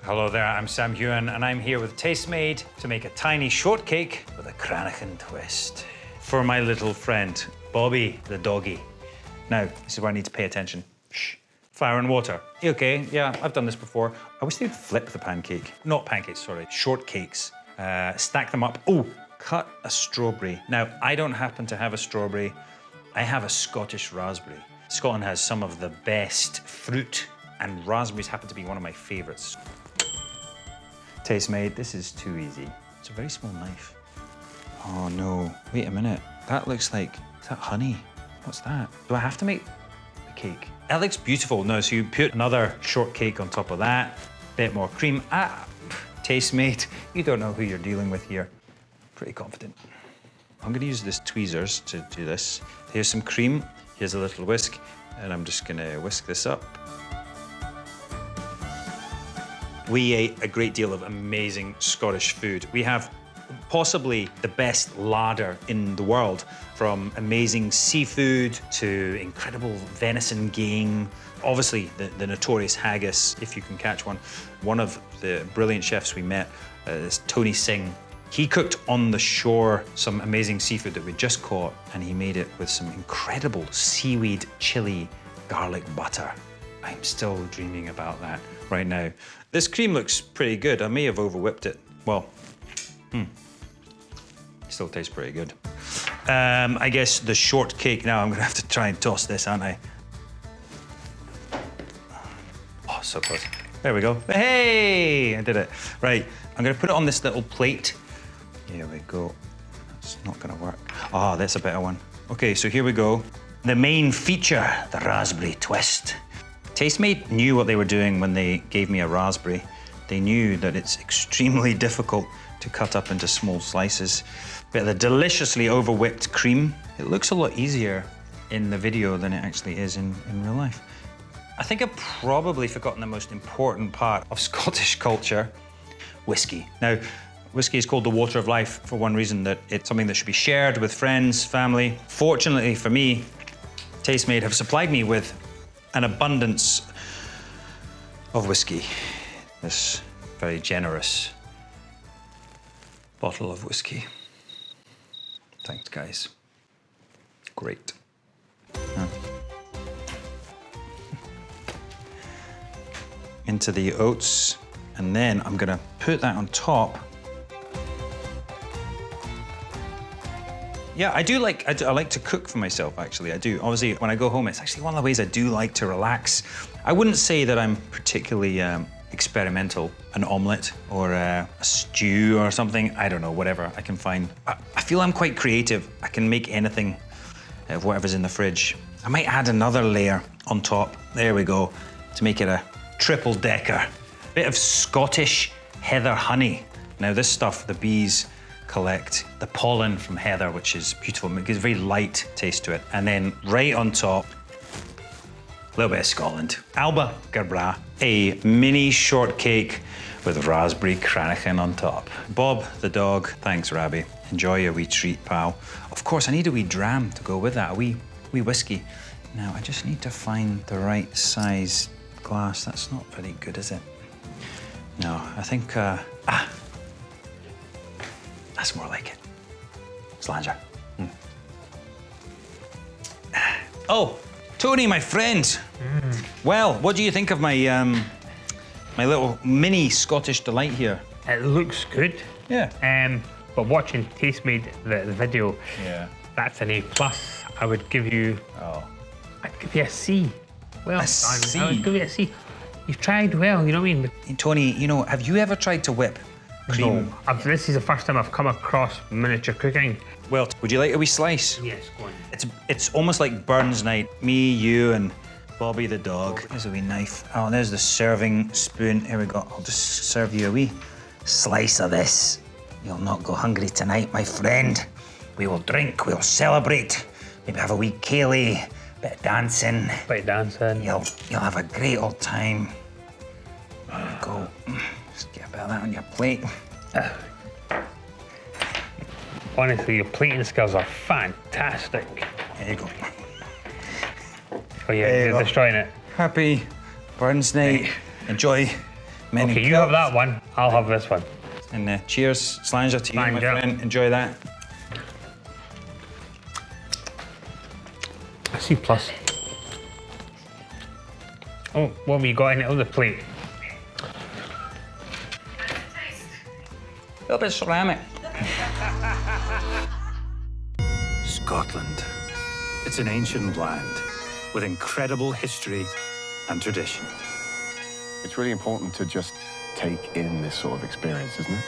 Hello there, I'm Sam Heughan and I'm here with Tastemade to make a tiny shortcake with a Cranachan twist. For my little friend, Bobby the doggy. Now, this is where I need to pay attention. Shh. Flour and water. Okay, yeah, I've done this before. I wish they'd flip the pancake. Not pancakes, sorry, shortcakes. Stack them up. Oh, cut a strawberry. Now, I don't happen to have a strawberry. I have a Scottish raspberry. Scotland has some of the best fruit, and raspberries happen to be one of my favourites. Tastemade, this is too easy. It's a very small knife. Oh no, wait a minute. That looks like, is that honey? What's that? Do I have to make the cake? That looks beautiful. No, so you put another shortcake on top of that, bit more cream. Tastemade, you don't know who you're dealing with here. Pretty confident. I'm gonna use this tweezers to do this. Here's some cream, here's a little whisk, and I'm just gonna whisk this up. We ate a great deal of amazing Scottish food. We have possibly the best larder in the world, from amazing seafood to incredible venison game. Obviously, the notorious haggis, if you can catch one. One of the brilliant chefs we met is Tony Singh. He cooked on the shore some amazing seafood that we just caught, and he made it with some incredible seaweed chili garlic butter. I'm still dreaming about that right now. This cream looks pretty good. I may have over-whipped it. Well, still tastes pretty good. I guess the shortcake now, I'm gonna have to try and toss this, aren't I? Oh, so close. There we go. Hey, I did it. Right, I'm gonna put it on this little plate. Here we go. It's not gonna work. Ah, that's a better one. Okay, so here we go. The main feature, the raspberry twist. Tastemade knew what they were doing when they gave me a raspberry. They knew that it's extremely difficult to cut up into small slices. But the deliciously over-whipped cream, it looks a lot easier in the video than it actually is in real life. I think I've probably forgotten the most important part of Scottish culture, whiskey. Now, whiskey is called the water of life for one reason, that it's something that should be shared with friends, family. Fortunately for me, Tastemade have supplied me with an abundance of whiskey. This very generous bottle of whiskey. Thanks, guys. Great. Into the oats, and then I'm gonna put that on top. Yeah, I like to cook for myself, actually, I do. Obviously, when I go home, it's actually one of the ways I do like to relax. I wouldn't say that I'm particularly experimental. An omelette or a stew or something, I don't know, whatever I can find. I feel I'm quite creative. I can make anything out of whatever's in the fridge. I might add another layer on top, there we go, to make it a triple decker. Bit of Scottish heather honey. Now this stuff, the bees collect the pollen from heather, which is beautiful. It gives a very light taste to it. And then right on top, a little bit of Scotland. Alba Gerbra, a mini shortcake with raspberry Cranachan on top. Bob the dog, thanks Rabbi. Enjoy your wee treat, pal. Of course, I need a wee dram to go with that, a wee whiskey. Now, I just need to find the right size glass. That's not very good, is it? No, I think, that's more like it. Slanger. Oh, Tony, my friend. Well, what do you think of my my little mini Scottish delight here? It looks good. Yeah. But watching Tastemade the video, Yeah. that's an A+. I would give you. Oh. I'd give you a C. Well done. C? I would give you a C. You've tried well. You know what I mean? Tony, you know, have you ever tried to whip cream? No. This is the first time I've come across miniature cooking. Well, would you like a wee slice? Yes, go on. It's almost like Burns night. Me, you, and Bobby the dog. There's a wee knife. Oh, there's the serving spoon. Here we go. I'll just serve you a wee slice of this. You'll not go hungry tonight, my friend. We will drink, we'll celebrate. Maybe have a wee ceilidh, bit of dancing. You'll have a great old time. There you go. Just get a bit of that on your plate. Honestly, your plating skills are fantastic. There you go. Oh yeah, you're destroying it. Happy Burns night. Enjoy Many Okay, you have kilts. that one. I'll have this one. And cheers, Slanger, to you, my Slanger. friend. Enjoy that. C plus. Oh, what have you got in the other plate? A little bit of ceramic. Scotland. It's an ancient land with incredible history and tradition. It's really important to just take in this sort of experience, isn't it?